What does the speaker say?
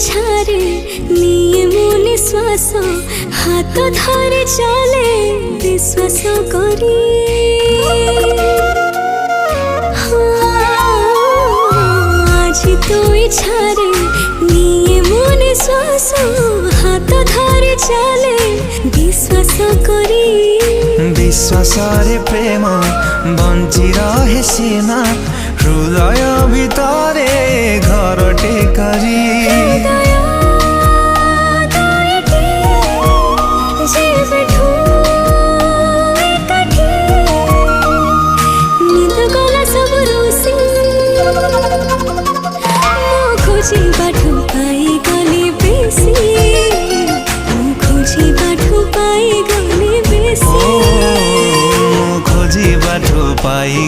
ছাড়ে নিয়ে মনে শ্বাস হাত ধরে চলে বিশ্বাস করি আজ তুই ছাড়ে নিয়ে মনে শ্বাস হাত ধরে চলে বিশ্বাস করি বিশ্বাসরে প্রেম বঞ্চি রহে সিনা হৃদয় ভিতরে ঘরটে করি खोजी बाठो पाई गले बेसी खोजी बाठो पाई गले बेसी खोजी बाठो पाई